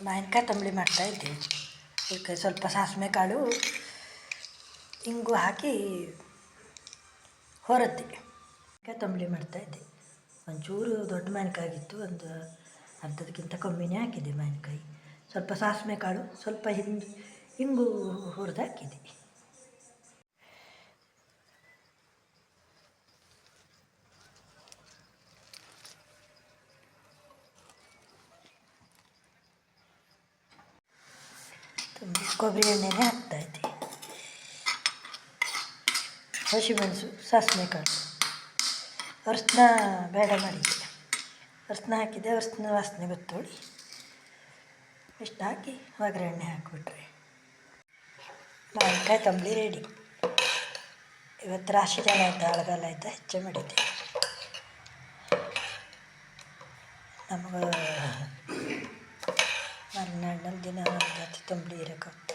ಮಾವಿನಕಾಯಿ ತಂಬುಳಿ ಮಾಡ್ತಾಯಿದ್ದೆ. ಅದಕ್ಕೆ ಸ್ವಲ್ಪ ಸಾಸಿವೆ ಕಾಳು ಇಂಗು ಹಾಕಿ ಹೊರದ್ದೆ. ಮಾವಿನಕಾಯಿ ತಂಬುಳಿ ಮಾಡ್ತಾಯಿದ್ದೆ. ಒಂಚೂರು ದೊಡ್ಡ ಮಾವಿನಕಾಯಿ ಆಗಿತ್ತು, ಒಂದು ಅರ್ಧದಕ್ಕಿಂತ ಕಮ್ಮಿನೇ ಹಾಕಿದ್ದೆ ಮಾವಿನಕಾಯಿ. ಸ್ವಲ್ಪ ಸಾಸಿವೆ ಕಾಳು, ಸ್ವಲ್ಪ ಇಂಗು ಹುರಿದು ಹಾಕಿದ್ದೆ. ಕೊಬ್ಬರಿ ಎಣ್ಣೆನೇ ಹಾಕ್ತಾಯಿದ್ದೆ. ಹಸಿಮೆಣಸು, ಸಾಸಿವೆ ಕಾಳು, ಅರಿಶಿನ ಬೇಡ ಮಾಡಿದ್ದೆ. ಅರಿಶಿನ ಹಾಕಿದ್ದೆ, ಅರಿಶಿನ ವಾಸನೆ ಗೊತ್ತೋಳಿ ಇಷ್ಟು ಹಾಕಿ ಒಗ್ಗರಣೆ ಹಾಕಿಬಿಟ್ರೆ ಮಾವಿನಕಾಯಿ ತಂಬುಳಿ ರೆಡಿ. ಇವತ್ತು ರಾಶಿ ಜನ ಆಯಿತಾ, ಅಳಗಾಲ ಆಯಿತಾ, ಹೆಚ್ಚೆ ಮಾಡಿದ್ದೆ. ನಮಗೆ ಮಲೆನಾಡಿನಲ್ಲಿ ದಿನ ಒಂದು ತಂಬುಳಿ ಇರೋಕ್ಕಾಗ್ತದೆ.